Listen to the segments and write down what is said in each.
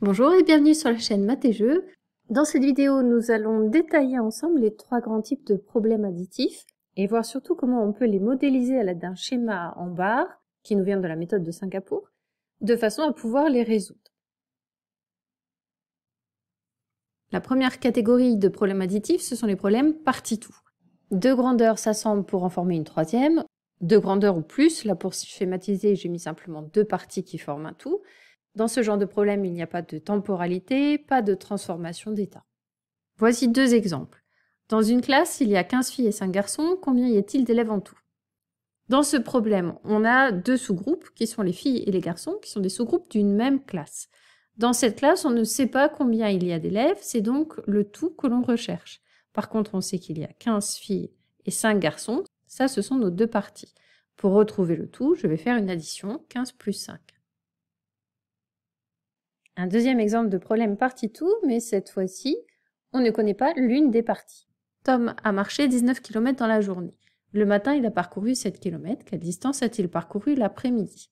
Bonjour et bienvenue sur la chaîne Maths et Jeux. Dans cette vidéo, nous allons détailler ensemble les trois grands types de problèmes additifs et voir surtout comment on peut les modéliser à l'aide d'un schéma en barre, qui nous vient de la méthode de Singapour, de façon à pouvoir les résoudre. La première catégorie de problèmes additifs, ce sont les problèmes partie-tout. Deux grandeurs s'assemblent pour en former une troisième, deux grandeurs ou plus. Là, pour schématiser, j'ai mis simplement deux parties qui forment un tout. Dans ce genre de problème, il n'y a pas de temporalité, pas de transformation d'état. Voici deux exemples. Dans une classe, il y a 15 filles et 5 garçons, combien y a-t-il d'élèves en tout? Dans ce problème, on a deux sous-groupes, qui sont les filles et les garçons, qui sont des sous-groupes d'une même classe. Dans cette classe, on ne sait pas combien il y a d'élèves, c'est donc le tout que l'on recherche. Par contre, on sait qu'il y a 15 filles et 5 garçons, ça, ce sont nos deux parties. Pour retrouver le tout, je vais faire une addition, 15 plus 5. Un deuxième exemple de problème partie-tout, mais cette fois-ci, on ne connaît pas l'une des parties. Tom a marché 19 km dans la journée. Le matin, il a parcouru 7 km. Quelle distance a-t-il parcouru l'après-midi?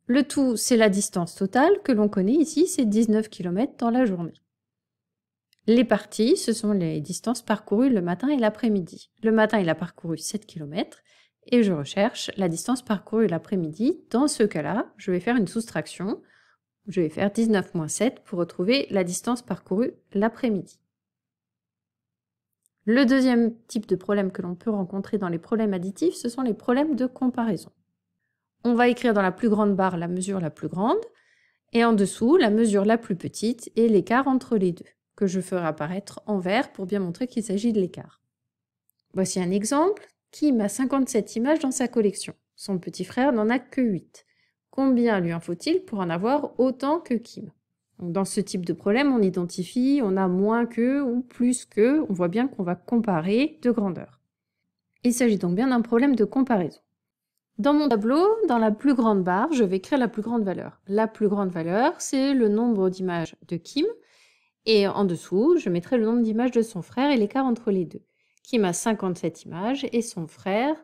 Le tout, c'est la distance totale que l'on connaît ici, c'est 19 km dans la journée. Les parties, ce sont les distances parcourues le matin et l'après-midi. Le matin, il a parcouru 7 km et je recherche la distance parcourue l'après-midi. Dans ce cas-là, je vais faire une soustraction. Je vais faire 19 moins 7 pour retrouver la distance parcourue l'après-midi. Le deuxième type de problème que l'on peut rencontrer dans les problèmes additifs, ce sont les problèmes de comparaison. On va écrire dans la plus grande barre la mesure la plus grande, et en dessous la mesure la plus petite et l'écart entre les deux, que je ferai apparaître en vert pour bien montrer qu'il s'agit de l'écart. Voici un exemple. Kim a 57 images dans sa collection. Son petit frère n'en a que 8. Combien lui en faut-il pour en avoir autant que Kim? Donc, dans ce type de problème, on identifie, on a moins que ou plus que, on voit bien qu'on va comparer deux grandeurs. Il s'agit donc bien d'un problème de comparaison. Dans mon tableau, dans la plus grande barre, je vais écrire la plus grande valeur. La plus grande valeur, c'est le nombre d'images de Kim, et en dessous, je mettrai le nombre d'images de son frère et l'écart entre les deux. Kim a 57 images et son frère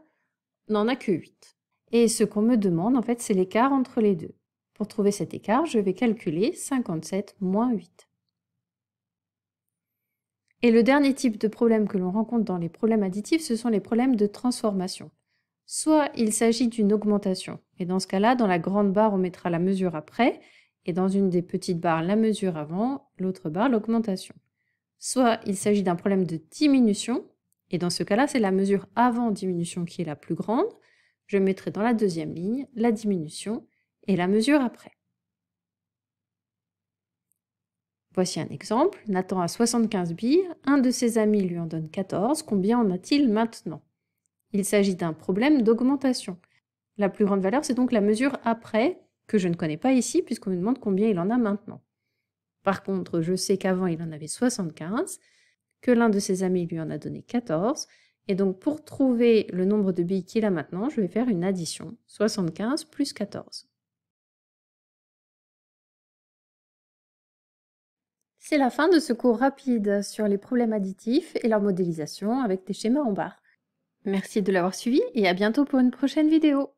n'en a que 8. Et ce qu'on me demande, en fait, c'est l'écart entre les deux. Pour trouver cet écart, je vais calculer 57 moins 8. Et le dernier type de problème que l'on rencontre dans les problèmes additifs, ce sont les problèmes de transformation. Soit il s'agit d'une augmentation, et dans ce cas-là, dans la grande barre, on mettra la mesure après, et dans une des petites barres, la mesure avant, l'autre barre, l'augmentation. Soit il s'agit d'un problème de diminution, et dans ce cas-là, c'est la mesure avant diminution qui est la plus grande. Je mettrai dans la deuxième ligne la diminution et la mesure après. Voici un exemple. Nathan a 75 billes, un de ses amis lui en donne 14. Combien en a-t-il maintenant? Il s'agit d'un problème d'augmentation. La plus grande valeur, c'est donc la mesure après, que je ne connais pas ici, puisqu'on me demande combien il en a maintenant. Par contre, je sais qu'avant, il en avait 75, que l'un de ses amis lui en a donné 14, et donc pour trouver le nombre de billes qu'il a maintenant, je vais faire une addition, 75 plus 14. C'est la fin de ce cours rapide sur les problèmes additifs et leur modélisation avec des schémas en barre. Merci de l'avoir suivi et à bientôt pour une prochaine vidéo.